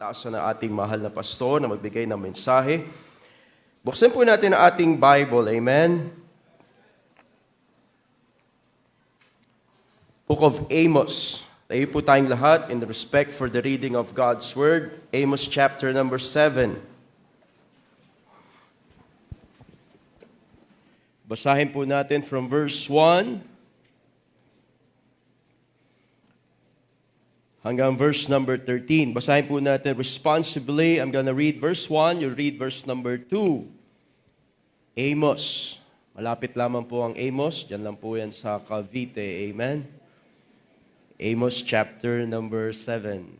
asa ng ating mahal na pastor na magbigay ng mensahe. Buksan po natin ang ating Bible, amen? Book of Amos. Tayo po tayong lahat in respect for the reading of God's Word. Amos chapter number 7. Basahin po natin from verse 1 hanggang verse number 13. Basahin po natin responsibly. I'm gonna read verse 1, you read verse number 2. Amos. Malapit lamang po ang Amos. Diyan lang po yan sa Cavite. Amen. Amos chapter number 7.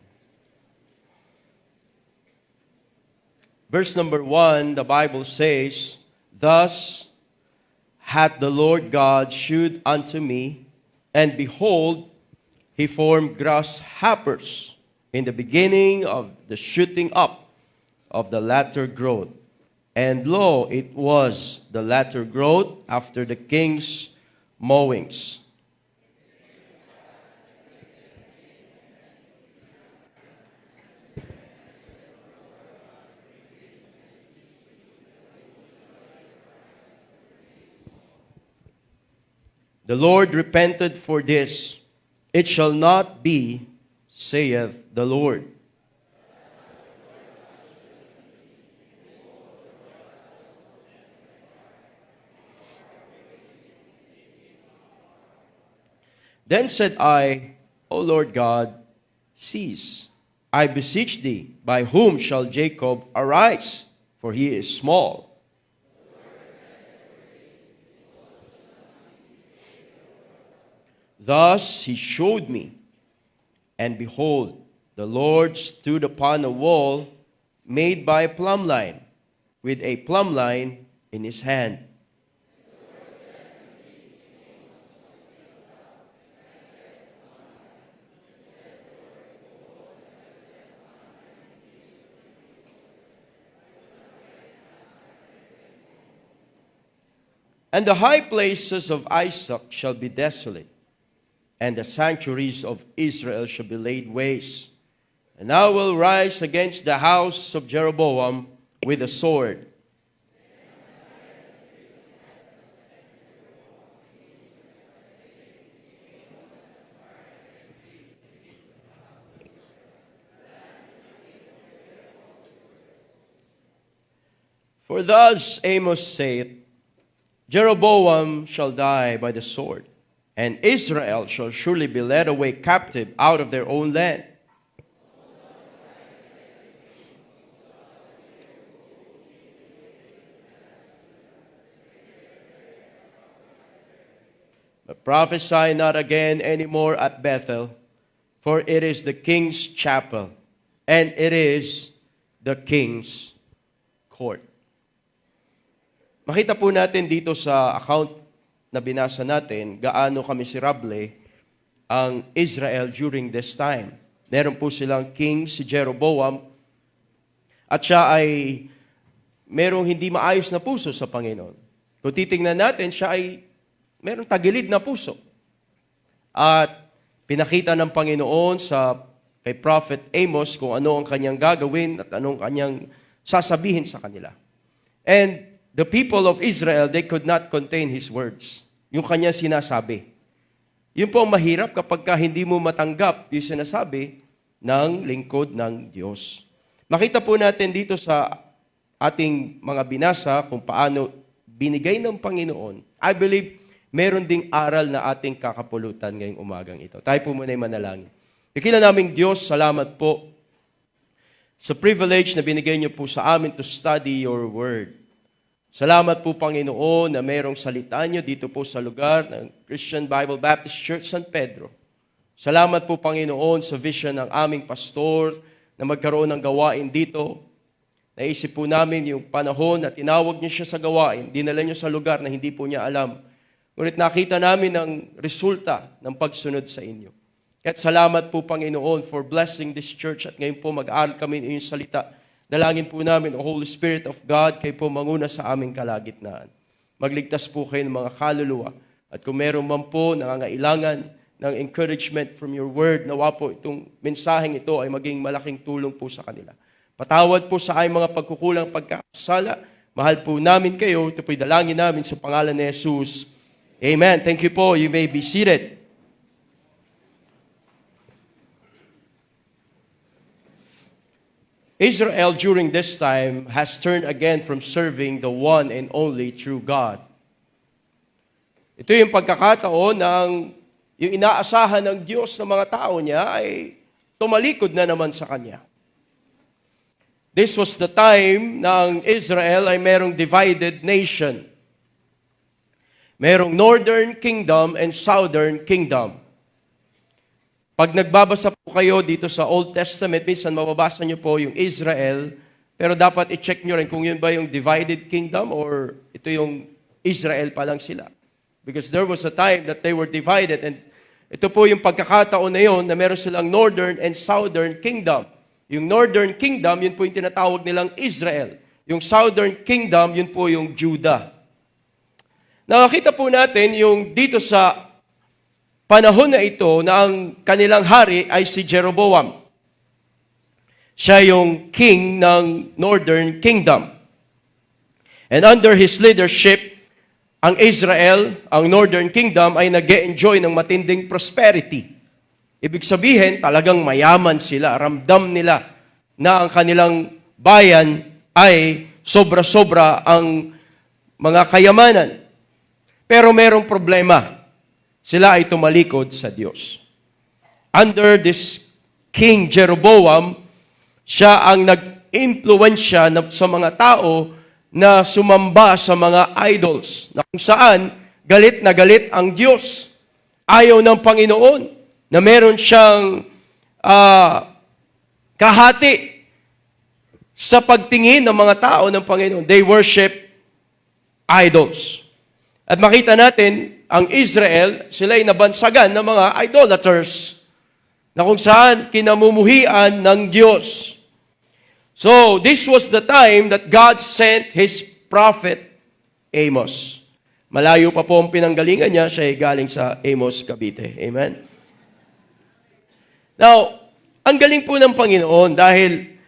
Verse number 1, the Bible says, "Thus hath the Lord God shewed unto me, and behold, He formed grasshoppers in the beginning of the shooting up of the latter growth. And lo, it was the latter growth after the king's mowings." The Lord repented for this. It shall not be, saith the Lord. Then said I, O Lord God, cease. I beseech thee, by whom shall Jacob arise? For he is small. Thus he showed me, and behold, the Lord stood upon a wall made by a plumb line, with a plumb line in his hand. And the high places of Isaac shall be desolate, and the sanctuaries of Israel shall be laid waste. And I will rise against the house of Jeroboam with a sword. For thus Amos saith, Jeroboam shall die by the sword, and Israel shall surely be led away captive out of their own land. But prophesy not again any more at Bethel, for it is the king's chapel, and it is the king's court. Makita po natin dito sa account na binasa natin, gaano kamiserable ang Israel during this time. Meron po silang king, si Jeroboam, at siya ay merong hindi maayos na puso sa Panginoon. Kung titingnan natin, siya ay merong tagilid na puso. At pinakita ng Panginoon kay Prophet Amos kung ano ang kanyang gagawin at anong kanyang sasabihin sa kanila. And the people of Israel, they could not contain His words. Yung kanya sinasabi. Yun po ang mahirap kapag hindi mo matanggap yung sinasabi ng lingkod ng Diyos. Makita po natin dito sa ating mga binasa kung paano binigay ng Panginoon. I believe meron ding aral na ating kakapulutan ngayong umagang ito. Tayo po muna ay manalangin. Dakila naming Diyos, salamat po sa privilege na binigay niyo po sa amin to study your word. Salamat po, Panginoon, na mayroong salita niyo dito po sa lugar ng Christian Bible Baptist Church San Pedro. Salamat po, Panginoon, sa vision ng aming pastor na magkaroon ng gawain dito. Naisip po namin yung panahon na tinawag niyo siya sa gawain, dinala niyo sa lugar na hindi po niya alam. Ngunit nakita namin ang resulta ng pagsunod sa inyo. At salamat po, Panginoon, for blessing this church at ngayon po mag-aaral kami ng iyong salita. Dalangin po namin, O Holy Spirit of God, kayo po manguna sa aming kalagitnaan. Magligtas po kayo ng mga kaluluwa. At kung meron man po nangangailangan ng encouragement from your word. Nawa po itong mensaheng ito ay maging malaking tulong po sa kanila. Patawad po sa aming mga pagkukulang, pagkakasala. Mahal po namin kayo. Ito po'y dalangin namin sa pangalan ni Jesus. Amen. Thank you po. You may be seated. Israel during this time has turned again from serving the one and only true God. Ito yung pagkakataon ng yung inaasahan ng Diyos ng mga tao niya ay tumalikod na naman sa Kanya. This was the time ng Israel ay merong divided nation. Merong northern kingdom and southern kingdom. Pag nagbabasa po kayo dito sa Old Testament, minsan mababasa nyo po yung Israel, pero dapat i-check nyo rin kung yun ba yung divided kingdom or ito yung Israel pa lang sila. Because there was a time that they were divided and ito po yung pagkakataon na yun na meron silang northern and southern kingdom. Yung northern kingdom, yun po yung tinatawag nilang Israel. Yung southern kingdom, yun po yung Judah. Nakakita po natin yung dito sa panahon na ito na ang kanilang hari ay si Jeroboam. Siya yung king ng Northern Kingdom. And under his leadership, ang Israel, ang Northern Kingdom, ay nag-enjoy ng matinding prosperity. Ibig sabihin, talagang mayaman sila. Ramdam nila na ang kanilang bayan ay sobra-sobra ang mga kayamanan. Pero merong problema. Sila ay tumalikod sa Diyos. Under this King Jeroboam, siya ang nag-impluensya sa mga tao na sumamba sa mga idols, na kung saan galit na galit ang Diyos. Ayaw ng Panginoon na meron siyang kahati sa pagtingin ng mga tao ng Panginoon. They worship idols. At makita natin, ang Israel, sila ay nabansagan ng mga idolaters na kung saan kinamumuhian ng Diyos. So, this was the time that God sent His prophet Amos. Malayo pa po ang pinanggalingan niya, siya ay galing sa Amos, Cavite. Amen? Now, ang galing po ng Panginoon dahil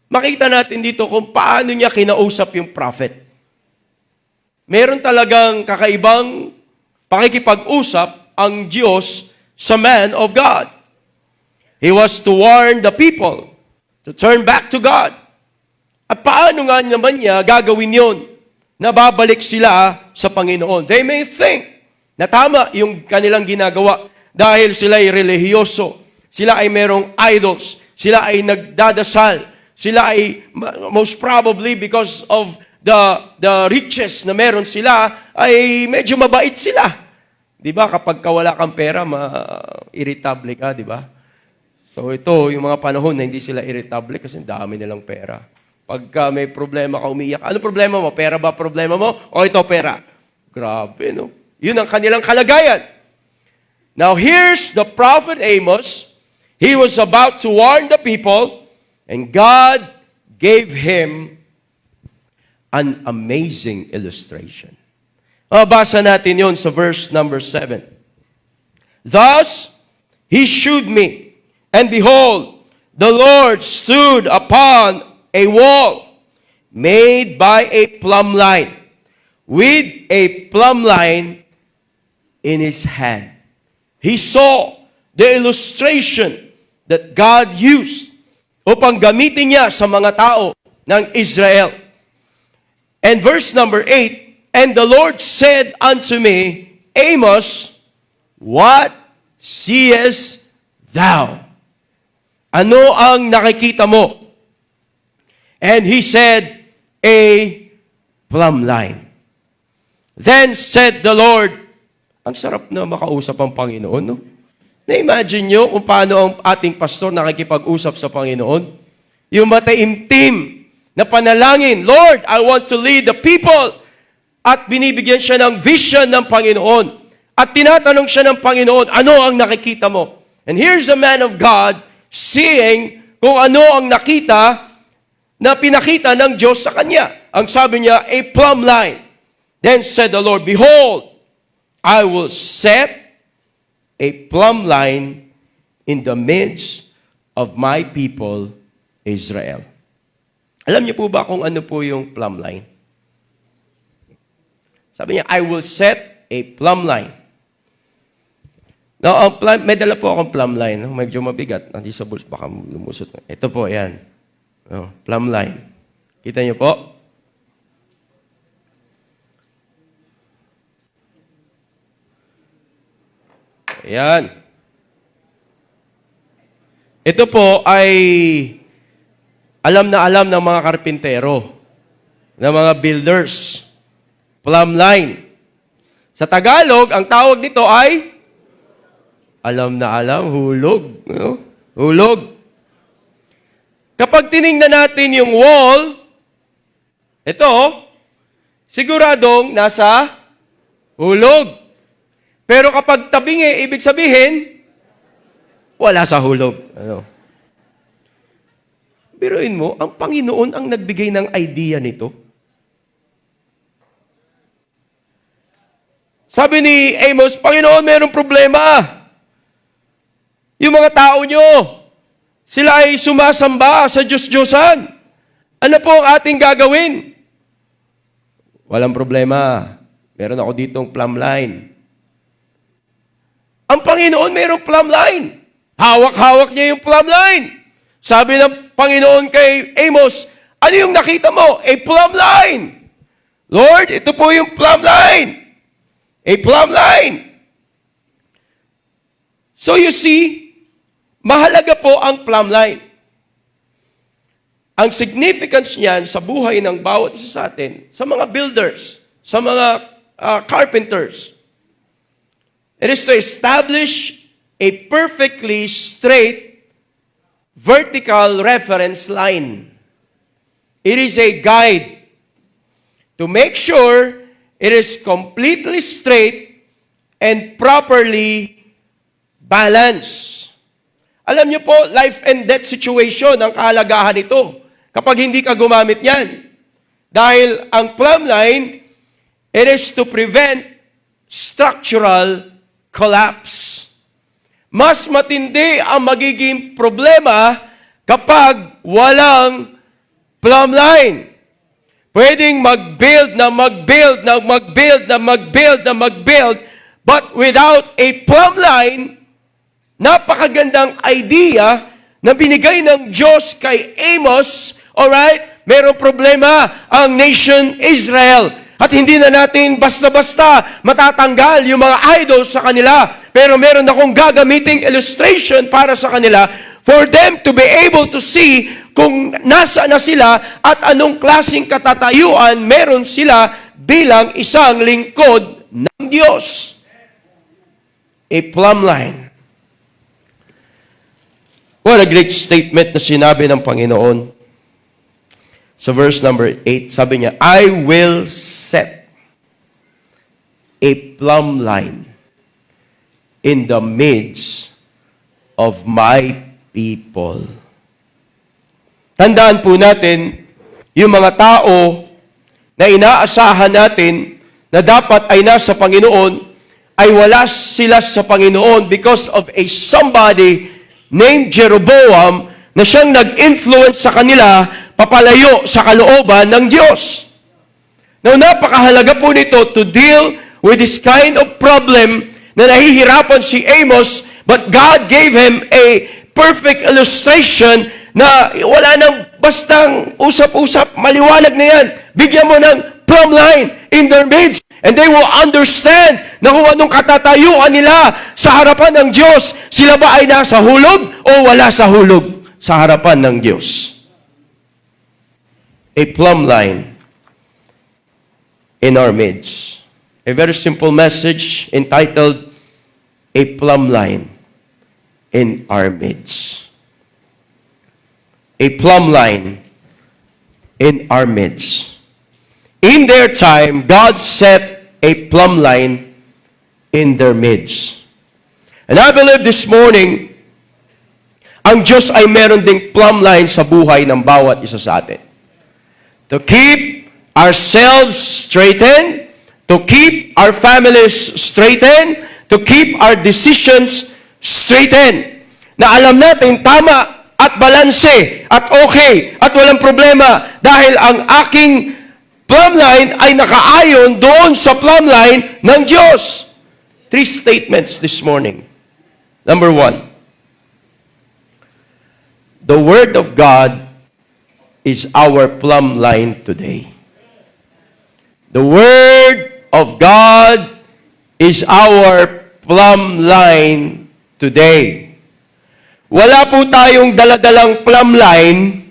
makita natin dito kung paano niya kinausap yung prophet. Meron talagang kakaibang pakikipag-usap ang Diyos sa man of God. He was to warn the people to turn back to God. At paano nga naman niya gagawin yon? Na babalik sila sa Panginoon. They may think na tama yung kanilang ginagawa dahil sila ay relihiyoso. Sila ay merong idols. Sila ay nagdadasal. Sila ay most probably because of the riches na meron sila, ay medyo mabait sila. Di ba? Kapag wala kang pera, irritable ka, di ba? So ito, yung mga panahon na hindi sila irritable kasi dami nilang pera. Pagka may problema ka, umiyak. Ano problema mo? Pera ba problema mo? O ito, pera. Grabe, no? Yun ang kanilang kalagayan. Now, here's the prophet Amos. He was about to warn the people, and God gave him an amazing illustration. Basa natin yon sa verse number 7. Thus, he shewed me, and behold, the Lord stood upon a wall made by a plumb line, with a plumb line in his hand. He saw the illustration that God used upang gamitin niya sa mga tao ng Israel. And verse number 8, and the Lord said unto me, Amos, what seest thou? Ano ang nakikita mo? And he said, a plumb line. Then said the Lord, ang sarap na makausap ang Panginoon, no? Na-imagine nyo kung paano ang ating pastor nakikipag-usap sa Panginoon? Yung mataimtim na panalangin, Lord, I want to lead the people. At binibigyan siya ng vision ng Panginoon. At tinatanong siya ng Panginoon, ano ang nakikita mo? And here's a man of God seeing kung ano ang nakita na pinakita ng Diyos sa kanya. Ang sabi niya, a plumb line. Then said the Lord, behold, I will set a plumb line in the midst of my people, Israel. Alam niyo po ba kung ano po yung plumb line? Sabi niya, I will set a plumb line. Now, may dala po akong plumb line. Medyo mabigat. Hindi sa bulls, baka lumusot. Ito po, yan. Plumb line. Kita niyo po? Ayan. Ito po ay alam na alam ng mga karpintero, ng mga builders. Plumb line. Sa Tagalog, ang tawag nito ay alam na alam, hulog. Hulog. Kapag tiningnan natin yung wall, ito, siguradong nasa hulog. Pero kapag tabingi, ibig sabihin, wala sa hulog. Biruin mo, ang Panginoon ang nagbigay ng idea nito. Sabi ni Amos, Panginoon, mayroong problema. Yung mga tao nyo, sila ay sumasamba sa Diyos-Diyosan. Ano po ang ating gagawin? Walang problema. Meron ako ditong plumb line. Ang Panginoon mayroong plumb line. Hawak-hawak niya yung plumb line. Sabi ng Panginoon kay Amos, ano yung nakita mo? A plumb line. Lord, ito po yung plumb line. A plumb line. So you see, mahalaga po ang plumb line. Ang significance niyan sa buhay ng bawat isa sa atin, sa mga builders, sa mga carpenters, it is to establish a perfectly straight vertical reference line. It is a guide to make sure it is completely straight and properly balanced. Alam niyo po, life and death situation ang kahalagahan nito kapag hindi ka gumamit niyan. Dahil ang plumb line, it is to prevent structural collapse. Mas matindi ang magiging problema kapag walang plumb line. Pwedeng mag-build, but without a plumb line, napakagandang idea na binigay ng Diyos kay Amos, alright, mayroong problema ang nation Israel. At hindi na natin basta-basta matatanggal yung mga idols sa kanila. Pero meron akong gagamiting illustration para sa kanila for them to be able to see kung nasa na sila at anong klaseng katatayuan meron sila bilang isang lingkod ng Diyos. A plumb line. What a great statement na sinabi ng Panginoon. Sa verse number 8, sabi niya, I will set a plumb line in the midst of my people. Tandaan po natin, yung mga tao na inaasahan natin na dapat ay nasa Panginoon, ay wala sila sa Panginoon because of a somebody named Jeroboam na siyang nag-influence sa kanila papalayo sa kalooban ng Diyos. Now, napakahalaga po nito to deal with this kind of problem na nahihirapan si Amos, but God gave him a perfect illustration na wala nang bastang usap-usap, maliwanag na yan. Bigyan mo ng plumb line in their midst, and they will understand na kung anong katatayuan nila sa harapan ng Diyos. Sila ba ay nasa hulog o wala sa hulog sa harapan ng Diyos? A plumb line in our midst. A very simple message entitled, A Plumb Line in Our Midst. A plumb line in our midst. In their time, God set a plumb line in their midst. And I believe this morning, ang Diyos ay meron ding plumb line sa buhay ng bawat isa sa atin. To keep ourselves straightened, to keep our families straightened, to keep our decisions straightened. Na alam natin tama at balanse at okay at walang problema dahil ang aking plumb line ay nakaayon doon sa plumb line ng Diyos. 3 statements this morning. Number 1, the Word of God is our plumb line today. The Word of God is our plumb line today. Wala po tayong daladalang plumb line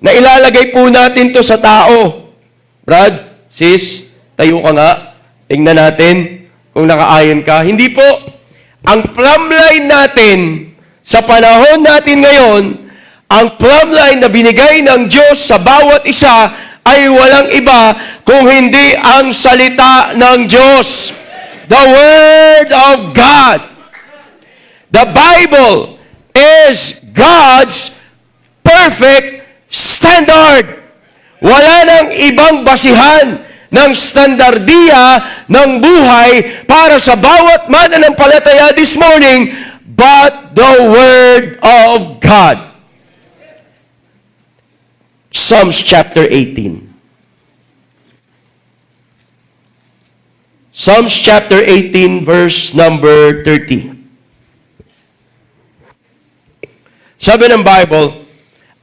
na ilalagay po natin to sa tao. Brad, sis, tayo ka nga. Tingnan natin kung nakaayon ka. Hindi po. Ang plumb line natin sa panahon natin ngayon, ang plumb line na binigay ng Diyos sa bawat isa ay walang iba kung hindi ang salita ng Diyos. The Word of God. The Bible is God's perfect standard. Wala nang ibang basihan ng standardiya ng buhay para sa bawat mananampalataya this morning but the Word of God. Psalms chapter 18. Psalms chapter 18 verse number 30. Sabi ng Bible,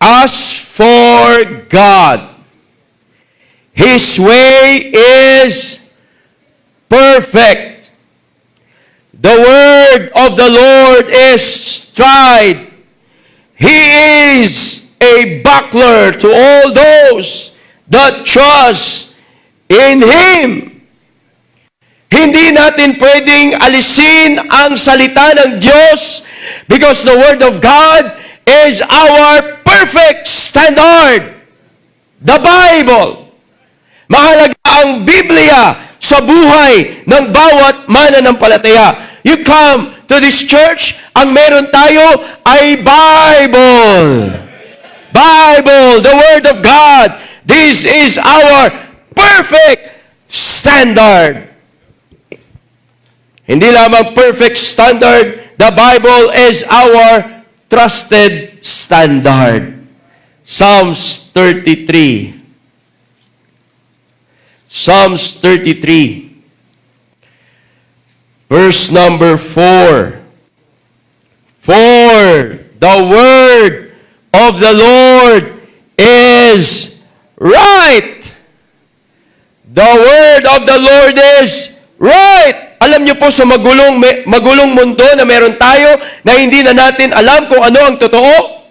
as for God, His way is perfect. The word of the Lord is tried. He is a buckler to all those that trust in Him. Hindi natin pwedeng alisin ang salita ng Diyos because the Word of God is our perfect standard. The Bible. Mahalaga ang Biblia sa buhay ng bawat mananampalataya. You come to this church, ang meron tayo ay Bible. Bible, the Word of God. This is our perfect standard. Hindi lamang perfect standard, the Bible is our trusted standard. Psalms 33. Psalms 33. Verse number 4. For the word of the Lord is right. The word of the Lord is right. Alam niyo po sa magulong mundo na meron tayo na hindi na natin alam kung ano ang totoo,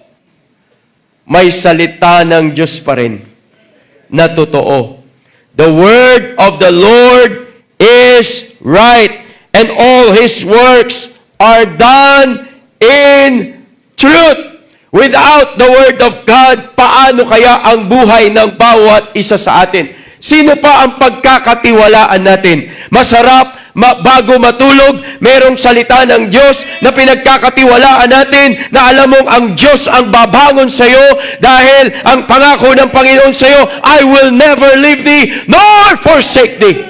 may salita ng Diyos pa rin na totoo. The word of the Lord is right, and all His works are done in truth. Without the Word of God, paano kaya ang buhay ng bawat isa sa atin? Sino pa ang pagkakatiwalaan natin? Masarap, bago matulog, merong salita ng Diyos na pinagkakatiwalaan natin na alam mong ang Diyos ang babangon sa iyo dahil ang pangako ng Panginoon sa iyo, I will never leave thee nor forsake thee.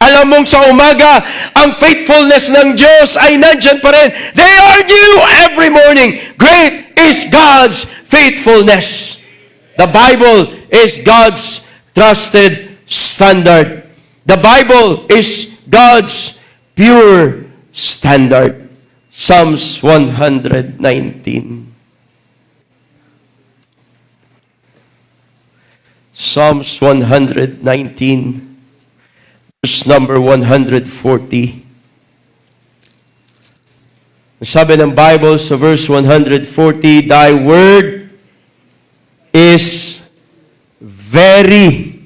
Alam mong sa umaga, ang faithfulness ng Diyos ay nandyan pa rin. They are new every morning. Great is God's faithfulness. The Bible is God's trusted standard. The Bible is God's pure standard. Psalms 119. Psalms 119, verse number 140. Sabi ng Bible sa verse 140, Thy word is very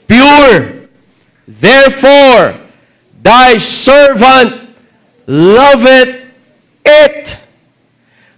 pure. Therefore, thy servant loveth it.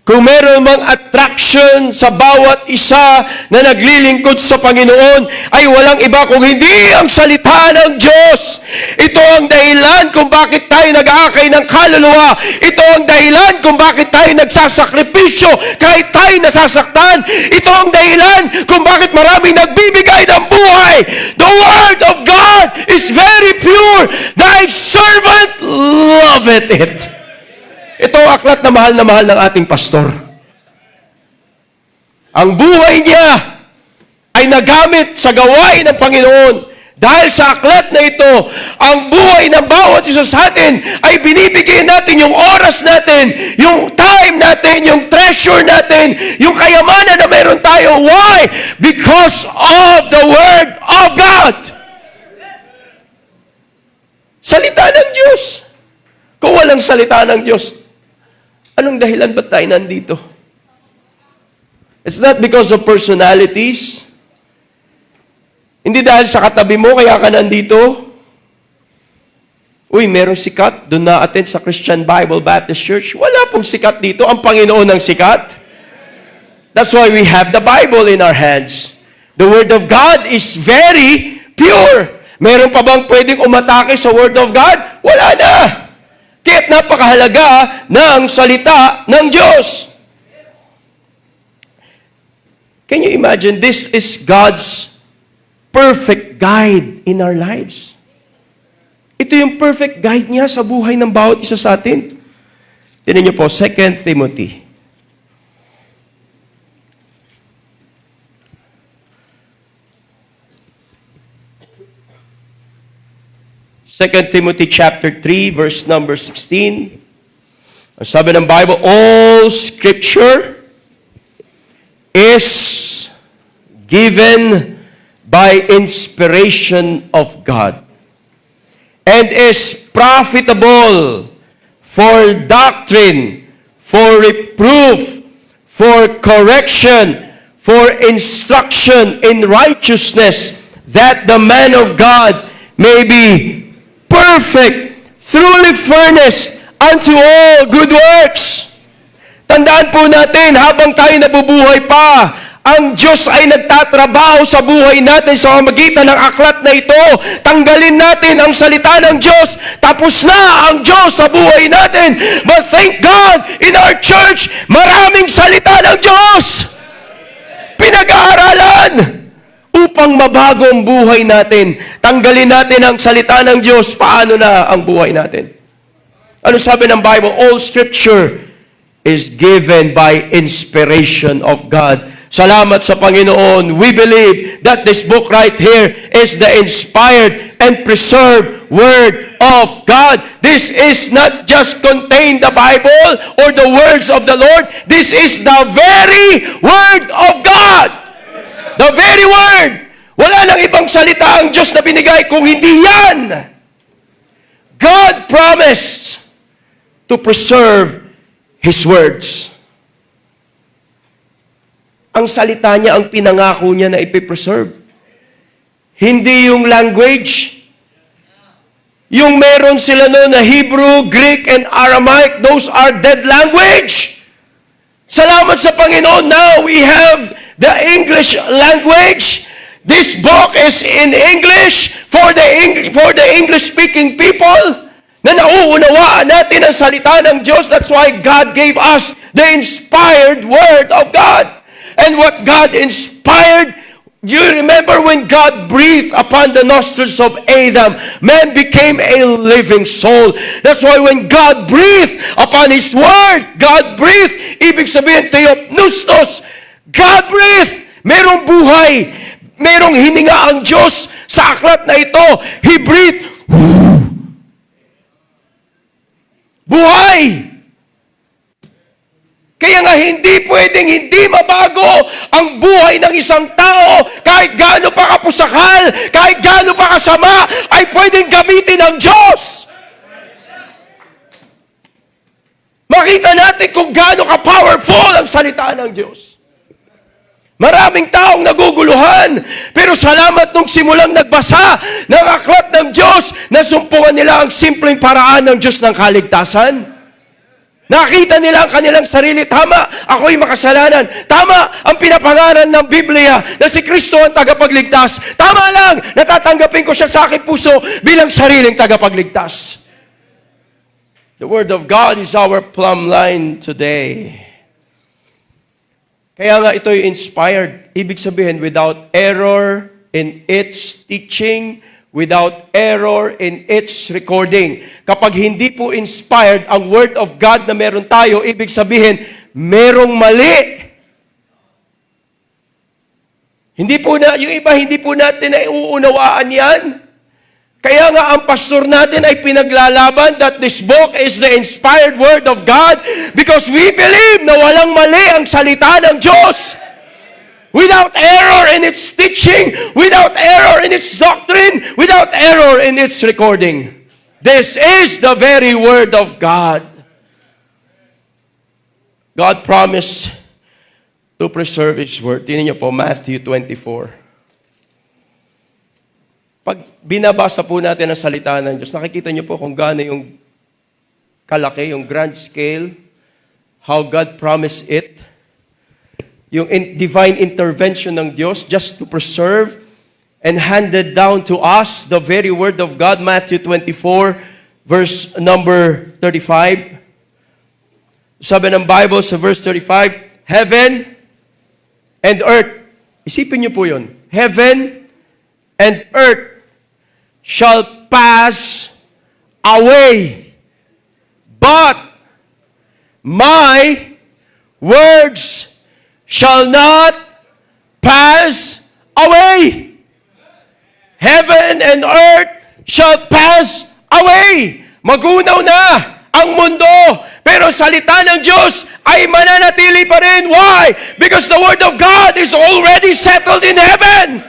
Kung meron mang attraction sa bawat isa na naglilingkod sa Panginoon, ay walang iba kung hindi ang salita ng Diyos. Ito ang dahilan kung bakit tayo nag-aakay ng kaluluwa. Ito ang dahilan kung bakit tayo nagsasakripisyo kahit tayo nasasaktan. Ito ang dahilan kung bakit maraming nagbibigay ng buhay Why? The Word of God is very pure. Thy servant loveth it. Ito ang aklat na mahal ng ating pastor. Ang buhay niya ay nagamit sa gawain ng Panginoon. Dahil sa aklat na ito, ang buhay ng bawat isa sa atin ay binibigyan natin yung oras natin, yung time natin, yung treasure natin, yung kayamanan na meron tayo. Why? Because of the Word of God. Salita ng Diyos. Kung walang salita ng Diyos, anong dahilan ba't tayo nandito? It's not because of personalities. Hindi dahil sa katabi mo, kaya ka nandito. Uy, merong sikat, doon na-attend sa Christian Bible Baptist Church. Wala pong sikat dito. Ang Panginoon ng sikat. That's why we have the Bible in our hands. The Word of God is very pure. Meron pa bang pwedeng umatake sa Word of God? Wala na. Kaya't napakahalaga ng salita ng Diyos. Can you imagine? This is God's perfect guide in our lives. Ito yung perfect guide niya sa buhay ng bawat isa sa atin. Tingnan niyo po, 2 Timothy. Second Timothy chapter 3, verse number 16. Ang sabi ng Bible, all Scripture is given by inspiration of God, and is profitable for doctrine, for reproof, for correction, for instruction in righteousness, that the man of God may be perfect, truly furnished unto all good works. Tandaan po natin, habang tayo nabubuhay pa, ang Diyos ay nagtatrabaho sa buhay natin sa pamamagitan ng aklat na ito. Tanggalin natin ang salita ng Diyos. Tapos na ang Diyos sa buhay natin. But thank God, in our church, maraming salita ng Diyos. Pinag-aaralan upang mabago ang buhay natin. Tanggalin natin ang salita ng Diyos. Paano na ang buhay natin? Ano sabi ng Bible? All Scripture is given by inspiration of God. Salamat sa Panginoon. We believe that this book right here is the inspired and preserved Word of God. This is not just contain the Bible or the words of the Lord. This is the very Word of God. The very Word. Wala nang ibang salita ang Diyos na binigay kung hindi yan. God promised to preserve His words. Ang salita niya, ang pinangako niya na ipipreserve. Hindi yung language. Yung meron sila noon na Hebrew, Greek, and Aramaic, those are dead language. Salamat sa Panginoon. Now we have the English language. This book is in English for the English-speaking people na nauunawaan natin ang salita ng Diyos. That's why God gave us the inspired Word of God. And what God inspired, you remember when God breathed upon the nostrils of Adam, man became a living soul. That's why when God breathed upon His Word, God breathed, ibig sabihin, theopneustos, God breathed, merong buhay, merong hininga ang Diyos sa aklat na ito. He breathed, buhay. Kaya nga hindi pwedeng hindi mabago ang buhay ng isang tao kahit gaano pa kapusakal, kahit gaano pa kasama, ay pwedeng gamitin ng Diyos. Makita natin kung gaano ka-powerful ang salita ng Diyos. Maraming taong naguguluhan, pero salamat nung simulang nagbasa ng aklat ng Diyos, nasumpungan nila ang simpleng paraan ng Diyos ng kaligtasan. Nakita nila ang kanilang sarili. Tama, ako'y makasalanan. Tama, ang pinapangalan ng Biblia na si Kristo ang tagapagligtas. Tama lang, natatanggapin ko siya sa aking puso bilang sariling tagapagligtas. The Word of God is our plumb line today. Kaya nga ito'y inspired. Ibig sabihin, without error in its teaching, without error in its recording. Kapag hindi po inspired ang Word of God na meron tayo, ibig sabihin, merong mali. Yung iba, hindi po natin naiuunawaan yan. Kaya nga ang pastor natin ay pinaglalaban that this book is the inspired Word of God because we believe na walang mali ang salita ng Diyos. Without error in its teaching, without error in its doctrine, without error in its recording. This is the very Word of God. God promised to preserve His Word. Tingnan niyo po, Matthew 24. Pag binabasa po natin ang salita ng Diyos, nakikita niyo po kung gaano yung kalaki, yung grand scale, how God promised it, yung divine intervention ng Diyos just to preserve and handed down to us the very Word of God, Matthew 24, verse number 35. Sabi ng Bible sa verse 35, heaven and earth. Isipin niyo po yun. Heaven and earth shall pass away, but my words shall not pass away. Heaven and earth shall pass away. Magunaw na ang mundo, pero salita ng Diyos ay mananatili pa rin. Why? Because the Word of God is already settled in heaven.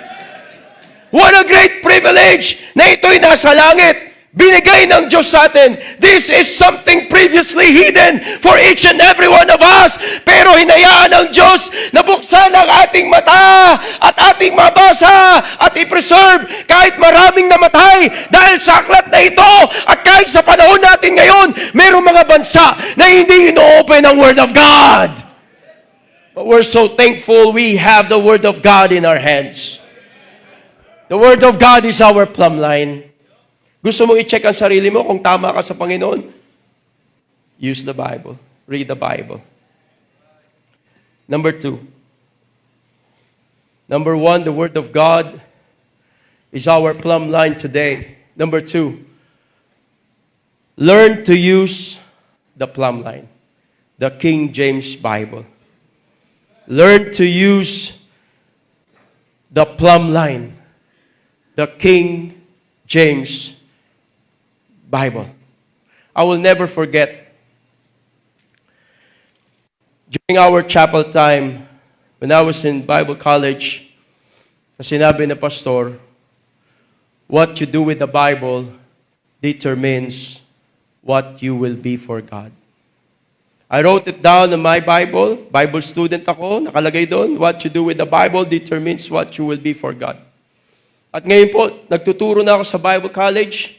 What a great privilege na ito'y nasa langit. Binigay ng Diyos sa atin. This is something previously hidden for each and every one of us. Pero hinayaan ng Diyos na buksan ang ating mata at ating mabasa at i-preserve kahit maraming namatay dahil sa aklat na ito. At kahit sa panahon natin ngayon, mayroong mga bansa na hindi ino-open ang Word of God. But we're so thankful we have the Word of God in our hands. The Word of God is our plumb line. Gusto mong i-check ang sarili mo kung tama ka sa Panginoon? Use the Bible. Read the Bible. Number 2. Number 1, the Word of God is our plumb line today. Number 2, learn to use the plumb line. The King James Bible. Learn to use the plumb line. The King James Bible. I will never forget during our chapel time when I was in Bible college, sinabi ng pastor, what you do with the Bible determines what you will be for God. I wrote it down in my Bible. Bible student ako, nakalagay doon, what you do with the Bible determines what you will be for God. At ngayon po, nagtuturo na ako sa Bible College.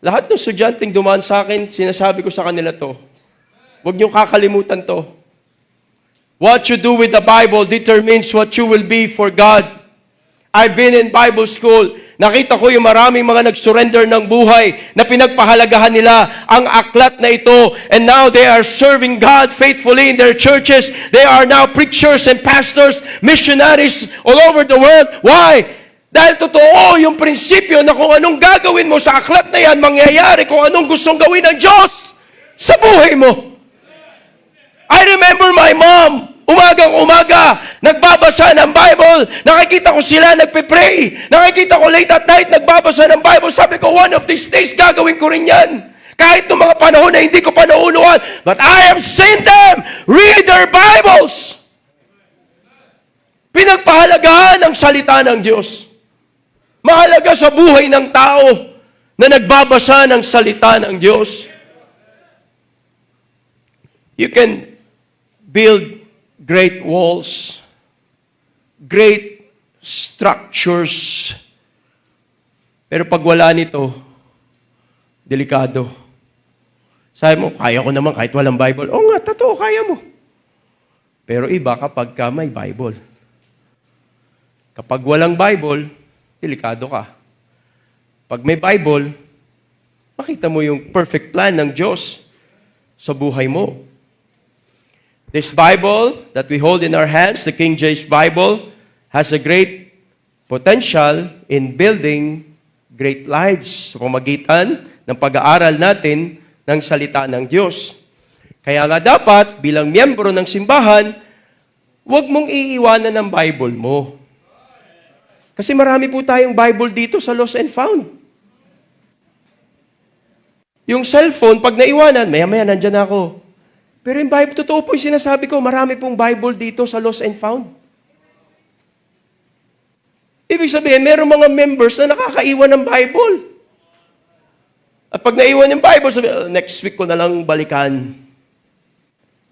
Lahat ng estudyanteng dumaan sa akin, sinasabi ko sa kanila to. Huwag niyong kakalimutan to. What you do with the Bible determines what you will be for God. I've been in Bible school. Nakita ko yung maraming mga nag-surrender ng buhay na pinagpahalagahan nila ang aklat na ito. And now they are serving God faithfully in their churches. They are now preachers and pastors, missionaries all over the world. Why? Dahil totoo yung prinsipyo na kung anong gagawin mo sa aklat na yan, mangyayari kung anong gustong gawin ng Diyos sa buhay mo. I remember my mom, umagang-umaga, nagbabasa ng Bible. Nakikita ko sila nagpe-pray. Nakikita ko late at night, nagbabasa ng Bible. Sabi ko, one of these days, gagawin ko rin yan. Kahit noong mga panahon na hindi ko pa nauunawaan. But I have seen them read their Bibles. Pinagpahalagahan ang salita ng Diyos. Mahalaga sa buhay ng tao na nagbabasa ng salita ng Diyos. You can build great walls, great structures. Pero pag wala nito, delikado. Sabi mo, kaya ko naman kahit walang Bible. Oo nga, totoo, kaya mo. Pero iba kapag ka may Bible. Kapag walang Bible, delikado ka. Pag may Bible, makita mo yung perfect plan ng Diyos sa buhay mo. This Bible that we hold in our hands, the King James Bible, has a great potential in building great lives sa pamagitan ng pag-aaral natin ng salita ng Diyos. Kaya nga dapat, bilang miyembro ng simbahan, huwag mong iiwanan ng Bible mo. Kasi marami po tayong Bible dito sa Lost and Found. Yung cellphone, pag naiwanan, maya-maya nandyan ako. Pero yung Bible, totoo po yung sinasabi ko, marami pong Bible dito sa Lost and Found. Ibig sabihin, meron mga members na nakakaiwan ng Bible. At pag naiwan yung Bible, sabi, next week ko na lang balikan.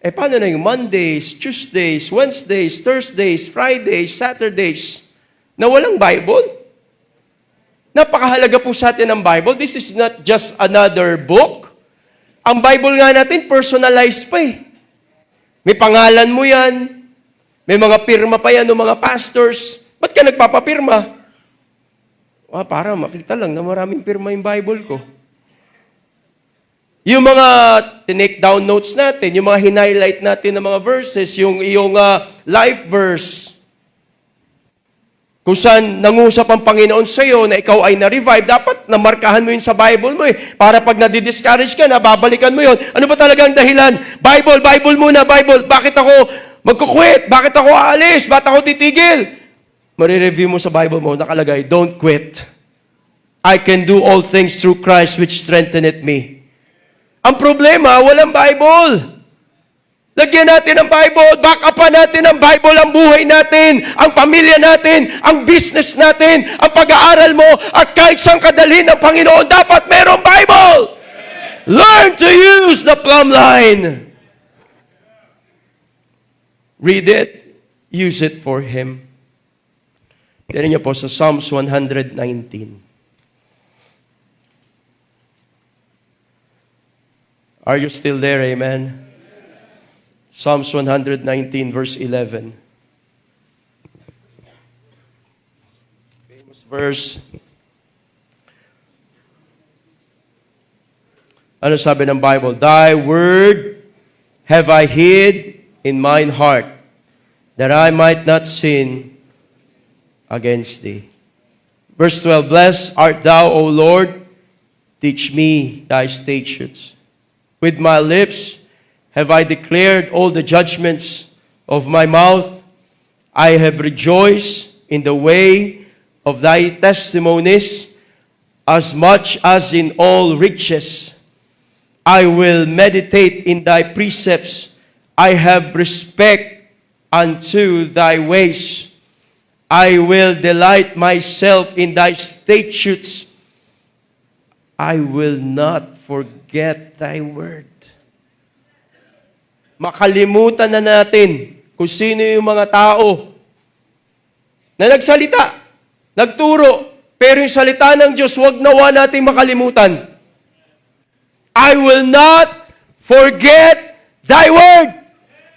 Paano na yung Mondays, Tuesdays, Wednesdays, Thursdays, Fridays, Saturdays, na walang Bible? Napakahalaga po sa atin ng Bible. This is not just another book. Ang Bible nga natin, personalized pa eh. May pangalan mo yan. May mga pirma pa yan ng mga pastors. Ba't ka nagpapapirma? Para makita lang na maraming pirma yung Bible ko. Yung mga tinake down notes natin, yung mga hinighlight natin ng mga verses, yung iyong life verse, kung saan nangusap ang Panginoon sa iyo na ikaw ay na-revive, dapat namarkahan mo yun sa Bible mo eh. Para pag nadidiscourage ka na, babalikan mo yun. Ano ba talagang dahilan? Bible muna, Bible. Bakit ako magkukwit? Bakit ako aalis? Bakit ako titigil? Marireview mo sa Bible mo, nakalagay, don't quit. I can do all things through Christ which strengtheneth me. Ang problema, walang Bible. Lagyan natin ng Bible, back upan natin ng Bible ang buhay natin, ang pamilya natin, ang business natin, ang pag-aaral mo, at kahit saan kadalhin ng Panginoon, dapat merong Bible. Learn to use the plumb line. Read it, use it for Him. Tignan niyo po sa Psalms 119. Are you still there? Amen. Psalms 119 verse 11. Famous verse. Ano sabi ng Bible? Thy word have I hid in mine heart, that I might not sin against thee. Verse 12, Blessed art thou, O Lord, teach me thy statutes. With my lips have I declared all the judgments of my mouth. I have rejoiced in the way of thy testimonies, as much as in all riches. I will meditate in thy precepts. I have respect unto thy ways. I will delight myself in thy statutes. I will not forget thy word. Makalimutan na natin kung sino yung mga tao na nagsalita, nagturo, pero yung salita ng Diyos, huwag nawa natin makalimutan. I will not forget thy word.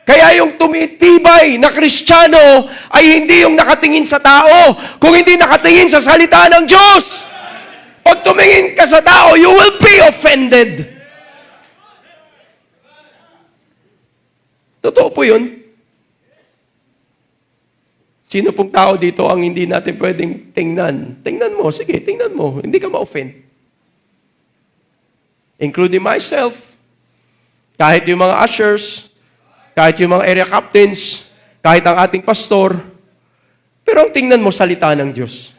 Kaya yung tumitibay na Kristiyano ay hindi yung nakatingin sa tao, kung hindi nakatingin sa salita ng Diyos. Pag tumingin ka sa tao, you will be offended. Totoo po yun. Sino pong tao dito ang hindi natin pwedeng tingnan? Tingnan mo, sige, tingnan mo. Hindi ka ma-offend. Including myself, kahit yung mga ushers, kahit yung mga area captains, kahit ang ating pastor, pero ang tingnan mo, salita ng Diyos.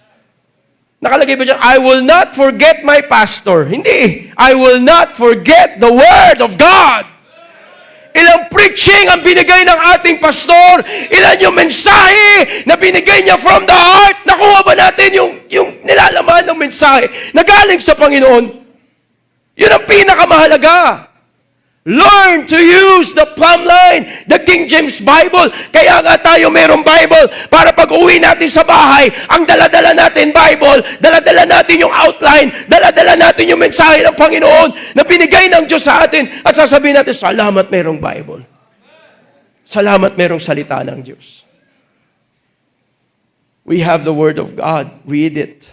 Nakalagay ba dyan, I will not forget my pastor. Hindi. I will not forget the Word of God. Ilang preaching ang binigay ng ating pastor, ilan yung mensahe na binigay niya from the heart. Nakuha ba natin yung nilalaman ng mensahe na galing sa Panginoon? Yun ang pinakamahalaga. Learn to use the plumb line, the King James Bible. Kaya nga tayo mayroong Bible para pag uwi natin sa bahay, ang daladala natin Bible, daladala natin yung outline, daladala natin yung mensahe ng Panginoon na binigay ng Diyos sa atin at sasabihin natin, salamat mayroong Bible. Salamat mayroong salita ng Diyos. We have the Word of God. Read it.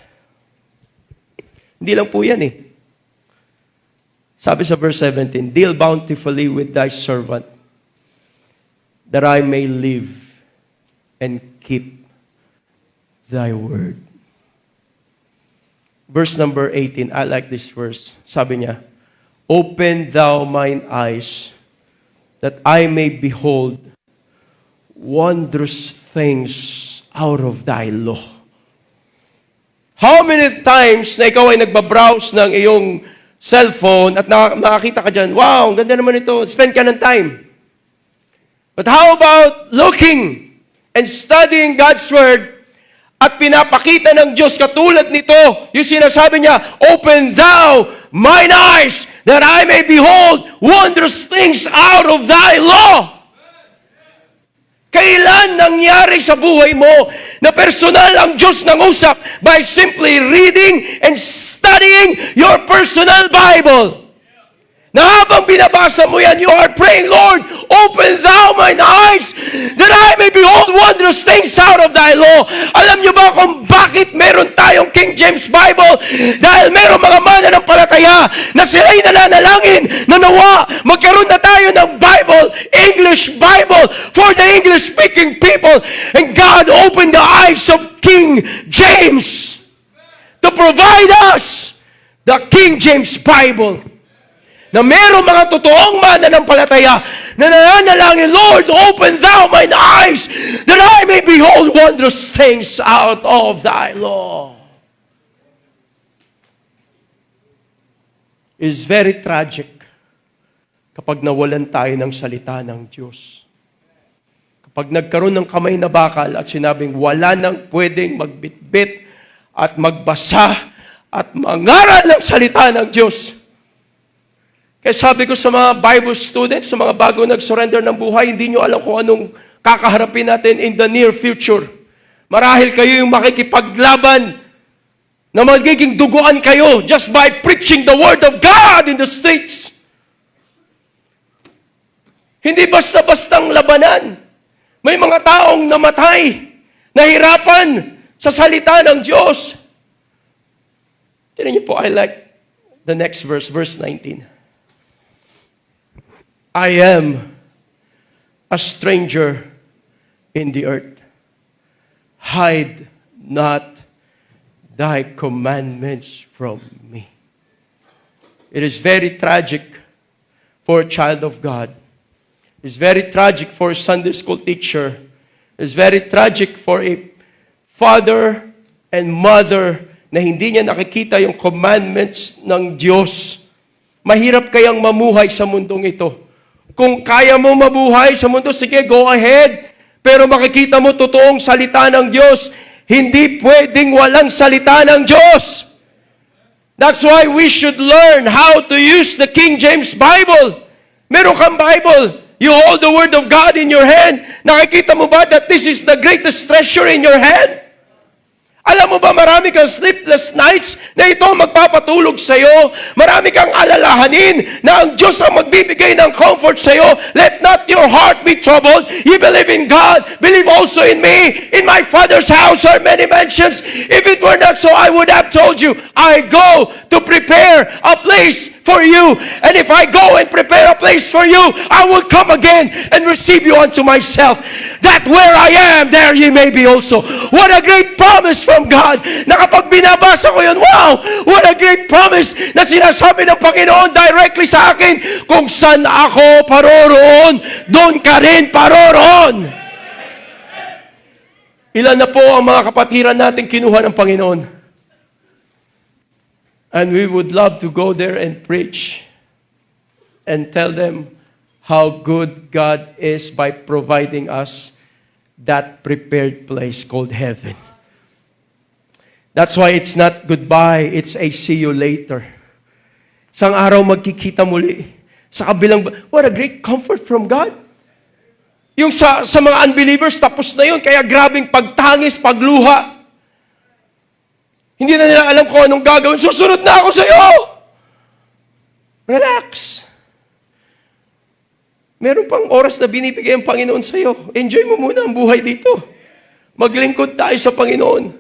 Hindi lang po yan eh. Sabi sa verse 17, Deal bountifully with thy servant, that I may live and keep thy word. Verse number 18, I like this verse. Sabi niya, open thou mine eyes, that I may behold wondrous things out of thy law. How many times na ikaw ay nagbabrowse ng iyong cellphone at makakita ka dyan, wow, ang ganda naman ito, spend ka ng time. But how about looking and studying God's Word at pinapakita ng Diyos katulad nito, yung sinasabi niya, open thou mine eyes that I may behold wondrous things out of thy law. Kailan nangyari sa buhay mo na personal ang Diyos nang usap by simply reading and studying your personal Bible? Na habang binabasa mo yan, you are praying, Lord, open thou mine eyes that I may behold wondrous things out of thy law. Alam niyo ba kung bakit meron tayong King James Bible? Dahil meron mga mananampalataya na sila'y nananalangin na nawa magkaroon na tayo ng Bible, English Bible for the English-speaking people. And God opened the eyes of King James to provide us the King James Bible. Na mayroong mga totoong mananampalataya na nananalangin, Lord, open thou mine eyes that I may behold wondrous things out of thy law. It is very tragic kapag nawalan tayo ng salita ng Diyos. Kapag nagkaroon ng kamay na bakal at sinabing wala nang pwedeng magbitbit at magbasa at mangaral ng salita ng Diyos. Kaya sabi ko sa mga Bible students, sa mga bago nag-surrender ng buhay, hindi nyo alam kung anong kakaharapin natin in the near future. Marahil kayo yung makikipaglaban na magiging duguan kayo just by preaching the Word of God in the streets. Hindi basta-bastang labanan. May mga taong namatay, nahirapan sa salita ng Diyos. Tignan niyo po, I like the next verse, verse 19. I am a stranger in the earth. Hide not thy commandments from me. It is very tragic for a child of God. It's very tragic for a Sunday school teacher. It's very tragic for a father and mother na hindi niya nakikita yung commandments ng Diyos. Mahirap kayang mamuhay sa mundong ito. Kung kaya mo mabuhay sa mundo, sige, go ahead. Pero makikita mo totoong salita ng Diyos. Hindi pwedeng walang salita ng Diyos. That's why we should learn how to use the King James Bible. Meron kang Bible. You hold the Word of God in your hand. Nakikita mo ba that this is the greatest treasure in your hand? Alam mo ba, marami kang sleepless nights na ito ang magpapatulog sa'yo. Marami kang alalahanin na ang Diyos ang magbibigay ng comfort sa'yo. Let not your heart be troubled. You believe in God. Believe also in me. In my Father's house are many mansions. If it were not so, I would have told you, I go to prepare a place for you. And if I go and prepare a place for you, I will come again and receive you unto myself. That where I am, there ye may be also. What a great promise from God. Na kapag binabasa ko yun, wow, what a great promise na sinasabi ng Panginoon directly sa akin, kung saan ako paroroon, doon ka rin paroroon. Ilan na po ang mga kapatiran natin kinuha ng Panginoon? And we would love to go there and preach and tell them how good God is by providing us that prepared place called heaven. That's why it's not goodbye, it's a see you later. Isang araw magkikita muli. Sa kabilang, what a great comfort from God. Yung sa mga unbelievers, tapos na yun. Kaya grabing pagtangis, pagluha. Hindi na nila alam kung anong gagawin. Susunod na ako sa iyo. Relax. Meron pang oras na binibigay ang Panginoon sa iyo. Enjoy mo muna ang buhay dito. Maglingkod tayo sa Panginoon.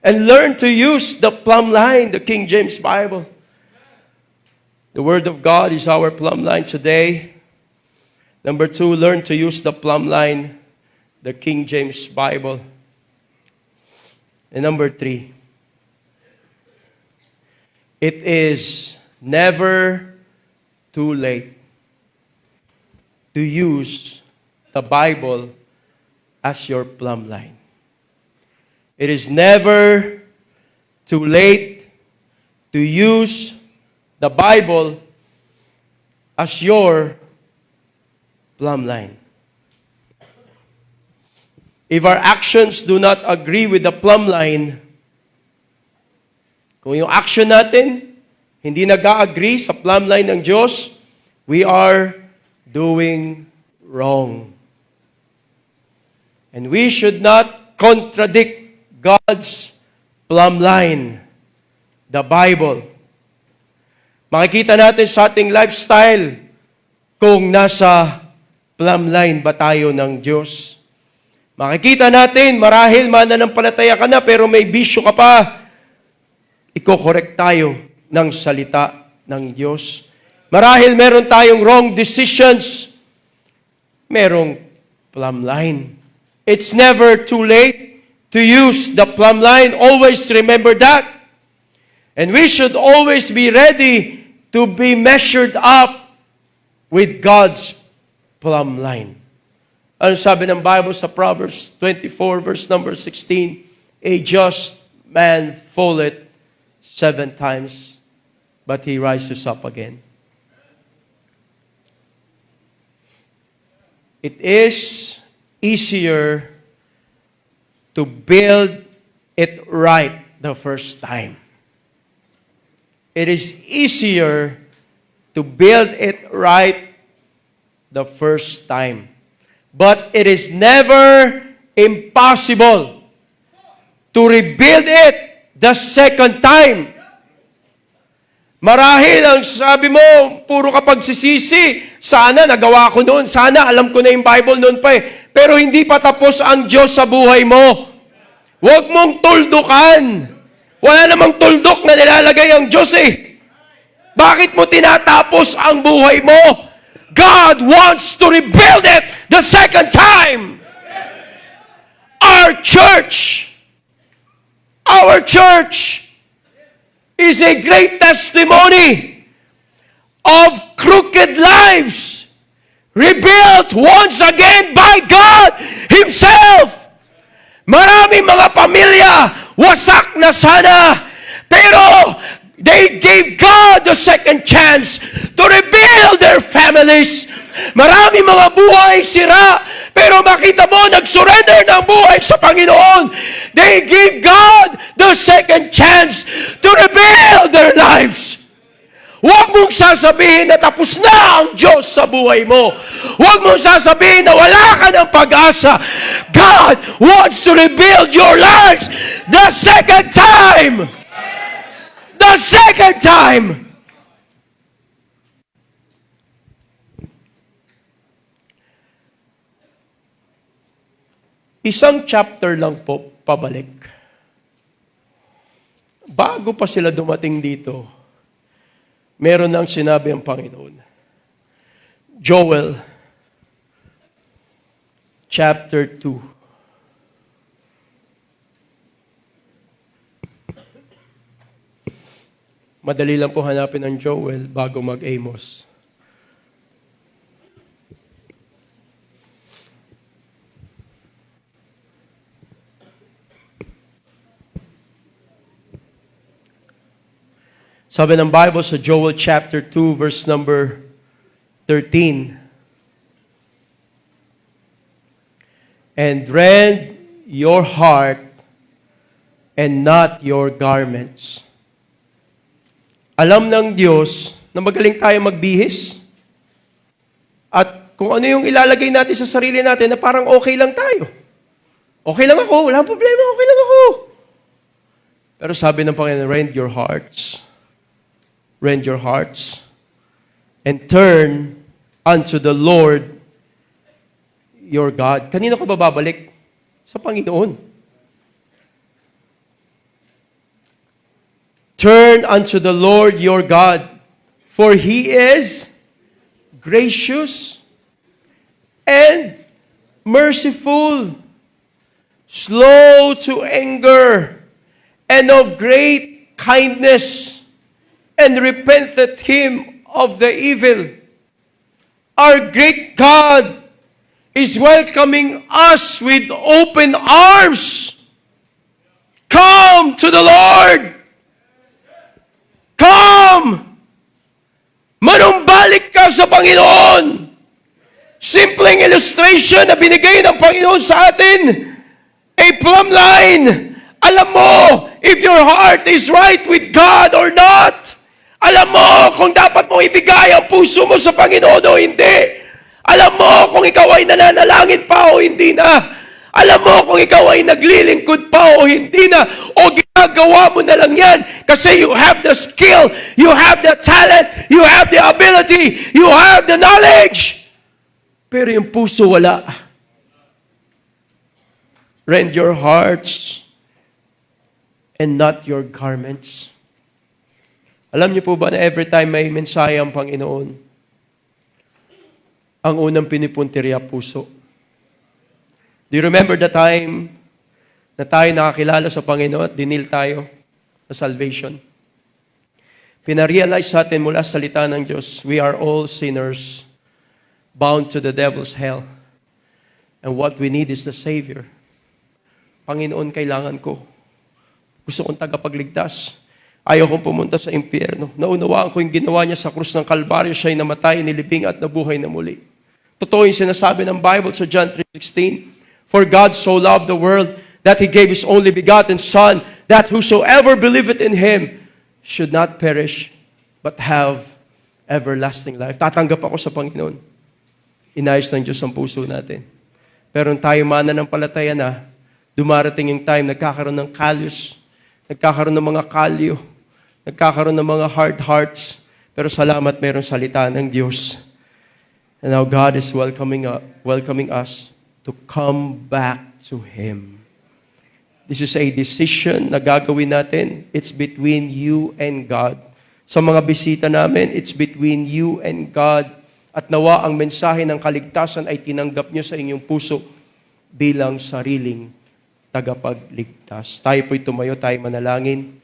And learn to use the plumb line, the King James Bible. The Word of God is our plumb line today. Number 2, learn to use the plumb line, the King James Bible. And number 3, it is never too late to use the Bible as your plumb line. It is never too late to use the Bible as your plumb line. If our actions do not agree with the plumb line, kung yung action natin hindi nag-agree sa plumb line ng Diyos, we are doing wrong. And we should not contradict God's plumb line, the Bible. Makikita natin sa ating lifestyle kung nasa plumb line ba tayo ng Diyos. Makikita natin, marahil mananampalataya ka na pero may bisyo ka pa, iko-correct tayo ng salita ng Diyos. Marahil meron tayong wrong decisions, merong plumb line. It's never too late to use the plumb line. Always remember that. And we should always be ready to be measured up with God's plumb line. Ano sabi ng Bible sa Proverbs 24 verse number 16? A just man falleth 7 times, but he rises up again. It is easier to build it right the first time. It is easier to build it right the first time. But it is never impossible to rebuild it the second time. Marahil ang sabi mo, puro ka pagsisisi. Sana nagawa ko noon. Sana alam ko na yung Bible noon pa eh. Pero hindi pa tapos ang Diyos sa buhay mo. Huwag mong tuldukan. Wala namang tuldok na nilalagay ang Diyos eh. Bakit mo tinatapos ang buhay mo? God wants to rebuild it the second time. Our church is a great testimony of crooked lives rebuilt once again by God Himself. Maraming mga pamilya, wasak na sana, pero they gave God the second chance to rebuild their families. Maraming mga buhay sira, pero makita mo, nag-surrender ng buhay sa Panginoon. They gave God the second chance to rebuild their lives. Huwag mong sasabihin na tapos na ang Diyos sa buhay mo. Huwag mong sasabihin na wala ka ng pag-asa. God wants to rebuild your lives the second time. The second time. Isang chapter lang po pabalik. Bago pa sila dumating dito, meron nang sinabi ang Panginoon. Joel, chapter 2. Madali lang po hanapin ang Joel bago mag-Amos. Sabi ng Bible sa Joel chapter 2 verse number 13. And rend your heart and not your garments. Alam ng Diyos na magaling tayo magbihis. At kung ano yung ilalagay natin sa sarili natin na parang okay lang tayo. Okay lang ako, wala problema, okay lang ako. Pero sabi ng Panginoon, rend your hearts. Rend your hearts and turn unto the Lord your God. Kanino ka babalik? Sa Panginoon. Turn unto the Lord your God, for He is gracious and merciful, slow to anger, and of great kindness, and repenteth him of the evil. Our great God is welcoming us with open arms. Come to the Lord. Come. Manumbalik ka sa Panginoon. Simpleng illustration na binigay ng Panginoon sa atin. A plumb line. Alam mo if your heart is right with God or not. Alam mo kung dapat mo ibigay ang puso mo sa Panginoon o hindi. Alam mo kung ikaw ay nananalangin pa o hindi na. Alam mo kung ikaw ay naglilingkod pa o hindi na. O ginagawa mo na lang yan kasi you have the skill, you have the talent, you have the ability, you have the knowledge. Pero yung puso wala. Rend your hearts and not your garments. Alam niyo po ba na every time may mensahe ang Panginoon, ang unang pinipuntirya puso? Do you remember the time na tayo nakakilala sa Panginoon at dinil tayo sa salvation? Pinarealize sa atin mula sa salita ng Diyos, we are all sinners bound to the devil's hell. And what we need is the Savior. Panginoon, kailangan ko. Gusto kong tagapagligtas. Ayaw kong pumunta sa impyerno. Naunawaan ko yung ginawa niya sa krus ng Kalbaryo. Siya'y namatay, nilibing at nabuhay na muli. Totoo yung sinasabi ng Bible sa John 3:16. For God so loved the world that He gave His only begotten Son, that whosoever believeth in Him should not perish, but have everlasting life. Tatanggap ako sa Panginoon. Inayos ng Diyos ang puso natin. Pero tayo mananampalataya na, dumarating yung time, nagkakaroon ng callous, nagkakaroon ng mga kalyo, nagkakaroon ng mga hard hearts, pero salamat mayroong salita ng Diyos. And now God is welcoming us to come back to Him. This is a decision na gagawin natin. It's between you and God. Sa mga bisita namin, it's between you and God. At nawa ang mensahe ng kaligtasan ay tinanggap nyo sa inyong puso bilang sariling tagapagligtas. Tayo po'y tumayo, tayo manalangin.